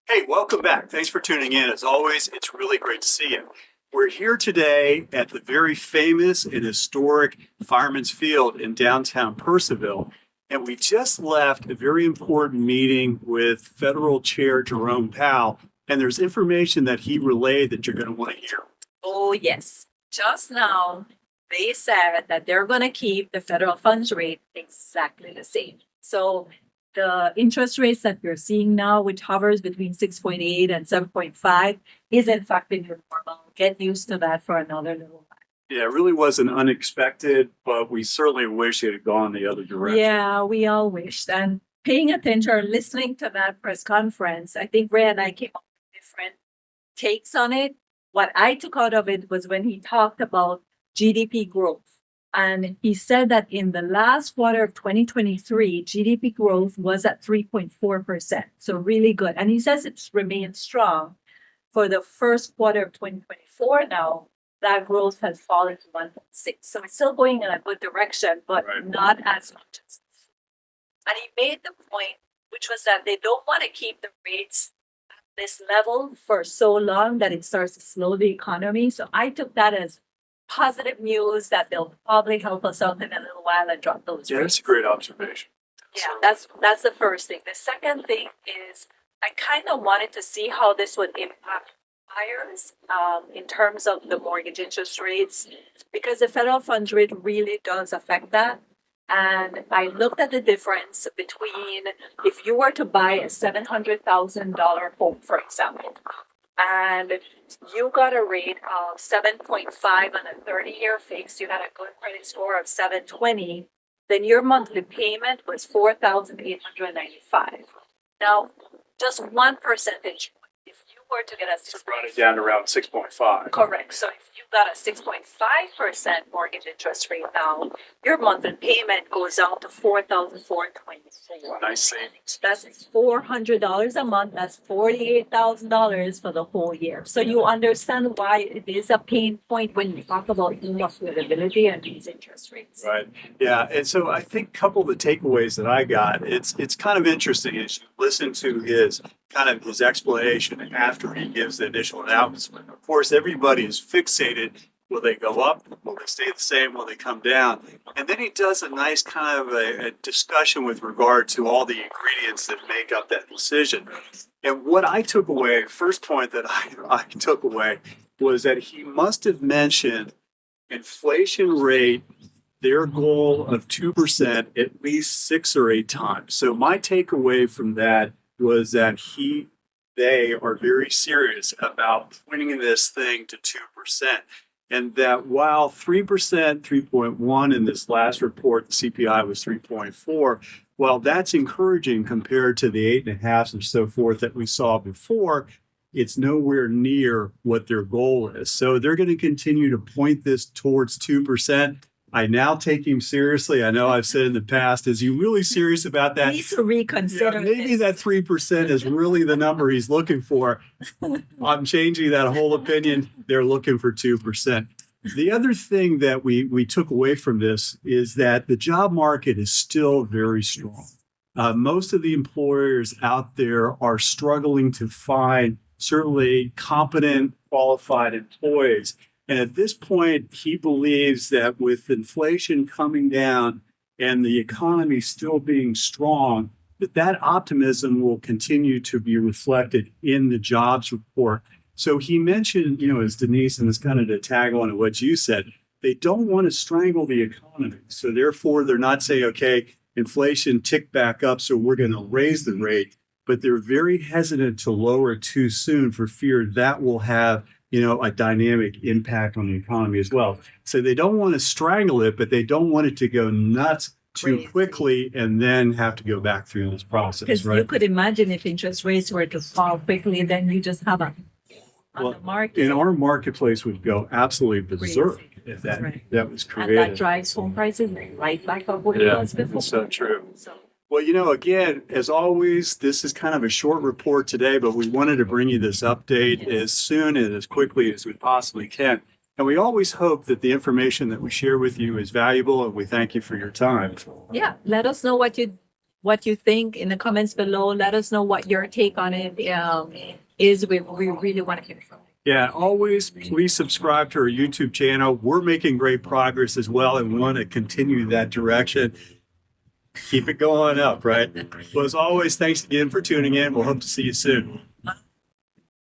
Hey, welcome back. Thanks for tuning in. As always, it's really great to see you. We're here today at the very famous and historic Fireman's Field in downtown Purcellville. And we just left a very important meeting with Federal Chair Jerome Powell. And there's information that he relayed that you're going to want to hear. Oh, yes. Just now, they said that they're going to keep the federal funds rate exactly the same. So the interest rates that we're seeing now, which hovers between 6.8 and 7.5, is in fact the new normal. Get used to that for another little while. Yeah, it really wasn't unexpected, but we certainly wish it had gone the other direction. Yeah, we all wished. And paying attention or listening to that press conference, I think Ray and I came up with different takes on it. What I took out of it was when he talked about GDP growth. And he said that in the last quarter of 2023, GDP growth was at 3.4%. So really good. And he says it's remained strong. For the first quarter of 2024 now, that growth has fallen to 1.6. So it's still going in a good direction, but Right. not as much as. And he made the point, which was that they don't want to keep the rates at this level for so long that it starts to slow the economy. So I took that as positive news that they'll probably help us out in a little while and drop those Yeah, rates. that's a great observation. Yeah, that's the first thing. The second thing is I kind of wanted to see how this would impact buyers in terms of the mortgage interest rates, because the federal funds rate really does affect that. And I looked at the difference between if you were to buy a $700,000 home, for example, and you got a rate of 7.5 on a 30-year fix, you had a good credit score of 720, then your monthly payment was 4,895. Now, just 1 percentage point. If you were to get a So brought it down to around 6.5. correct. So if you got a 6.5% mortgage interest rate now, your monthly payment goes down to 4,424. Nice savings. That's $400 a month. That's $48,000 for the whole year. So you understand why it is a pain point when you talk about affordability and these interest rates. Right. Yeah. And so I think a couple of the takeaways that I got, it's kind of interesting as you listen to his explanation after he gives the initial announcement. Of course, everybody is fixated. Will they go up? Will they stay the same? Will they come down? And then he does a nice kind of a discussion with regard to all the ingredients that make up that decision. And what I took away, first point that I took away was that he must have mentioned inflation rate, their goal of 2% at least 6 or 8 times. So my takeaway from that was that they are very serious about pointing this thing to 2%. And that while 3%, 3.1 in this last report, the CPI was 3.4, while that's encouraging compared to the 8.5 and so forth that we saw before, it's nowhere near what their goal is. So they're going to continue to point this towards 2%. I now take him seriously. I know I've said in the past, is he really serious about that? Please reconsider. Yeah, maybe that 3% is really the number he's looking for. I'm changing that whole opinion. They're looking for 2%. The other thing that we took away from this is that the job market is still very strong. Most of the employers out there are struggling to find certainly competent, qualified employees. And at this point, he believes that with inflation coming down and the economy still being strong, that optimism will continue to be reflected in the jobs report. So he mentioned, as Denise, and it's kind of to tag on to what you said, they don't want to strangle the economy. So therefore, they're not saying, okay, inflation ticked back up, so we're going to raise the rate. But they're very hesitant to lower it too soon for fear that will have a dynamic impact on the economy as well. So they don't want to strangle it, but they don't want it to go nuts too Crazy. quickly and then have to go back through this process, Because right? you could imagine if interest rates were to fall quickly, then you just have on Well, the market. in our marketplace would go absolutely berserk Crazy. if That's right. that was And created. that drives home prices right back up where it Yeah, was before. it's so true. So Well, again, as always, this is kind of a short report today, but we wanted to bring you this update as soon and as quickly as we possibly can. And we always hope that the information that we share with you is valuable, and we thank you for your time. yeah, let us know what you what you think in the comments below. Let us know what your take on it is. We really want to hear from you. Yeah, always please subscribe to our YouTube channel. We're making great progress as well and want to continue that direction. Keep it going up, right? Well, as always, thanks again for tuning in. We'll hope to see you soon.